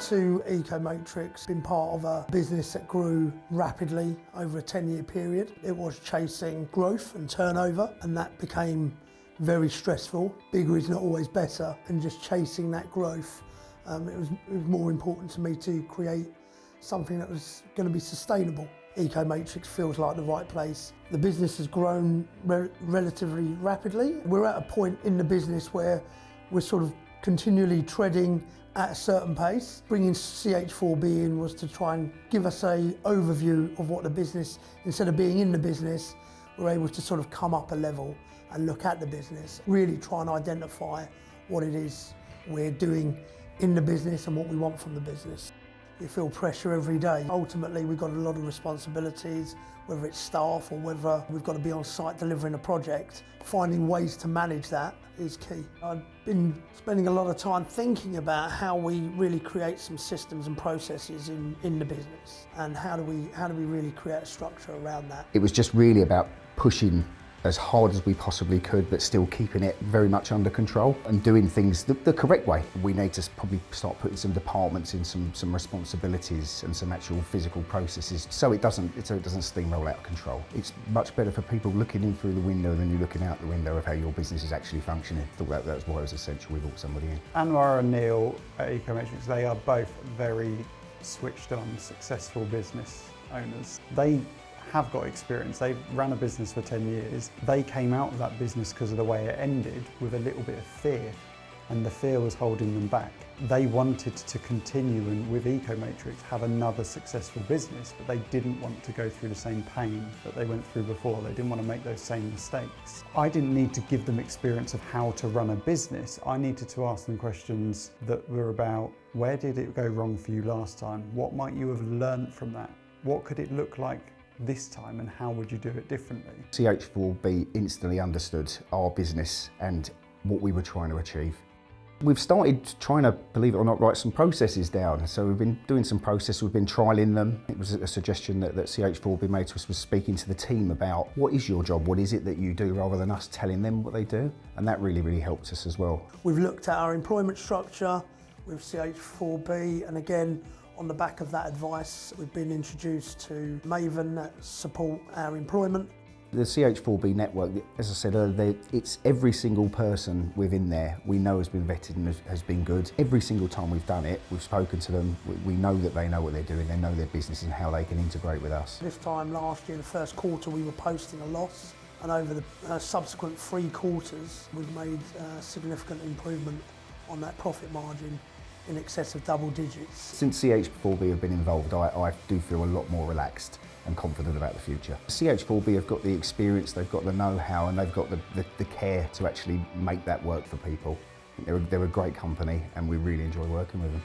to EcoMatrix, been part of a business that grew rapidly over a 10-year period. It was chasing growth and turnover, and that became very stressful. Bigger is not always better, and just chasing that growth, it was more important to me to create something that was going to be sustainable. EcoMatrix feels like the right place. The business has grown relatively rapidly. We're at a point in the business where we're sort of continually treading at a certain pace. Bringing CH4B in was to try and give us an overview of what the business, instead of being in the business, we're able to sort of come up a level and look at the business, really try and identify what it is we're doing in the business and what we want from the business. You feel pressure every day. Ultimately, we've got a lot of responsibilities, whether it's staff or whether we've got to be on site delivering a project. Finding ways to manage that is key. I've been spending a lot of time thinking about how we really create some systems and processes in the business, and how do we really create a structure around that. It was just really about pushing as hard as we possibly could, but still keeping it very much under control and doing things the correct way. We need to probably start putting some departments in some responsibilities and some actual physical processes, so it doesn't steamroll out of control. It's much better for people looking in through the window than you looking out the window of how your business is actually functioning. I thought that was why it was essential we brought somebody in. Anwar and Neil at EcoMatrix, they are both very switched on, successful business owners. They have got experience. They've run a business for 10 years. They came out of that business because of the way it ended with a little bit of fear, and the fear was holding them back. They wanted to continue and with EcoMatrix have another successful business, but they didn't want to go through the same pain that they went through before. They didn't want to make those same mistakes. I didn't need to give them experience of how to run a business. I needed to ask them questions that were about, where did it go wrong for you last time? What might you have learned from that? What could it look like this time, and how would you do it differently? CH4B instantly understood our business and what we were trying to achieve. We've started trying to, believe it or not, write some processes down. So we've been doing some processes, we've been trialling them. It was a suggestion that CH4B made to us, was speaking to the team about what is your job, what is it that you do, rather than us telling them what they do. And that really, really helped us as well. We've looked at our employment structure with CH4B, and again, on the back of that advice, we've been introduced to Maven that support our employment. The CH4B network, as I said earlier, it's every single person within there we know has been vetted and has been good. Every single time we've done it, we've spoken to them, we know that they know what they're doing, they know their business and how they can integrate with us. This time last year, the first quarter, we were posting a loss, and over the subsequent 3 quarters, we've made significant improvement on that profit margin, in excess of double digits. Since CH4B have been involved, I do feel a lot more relaxed and confident about the future. CH4B have got the experience, they've got the know-how, and they've got the care to actually make that work for people. They're a great company, and we really enjoy working with them.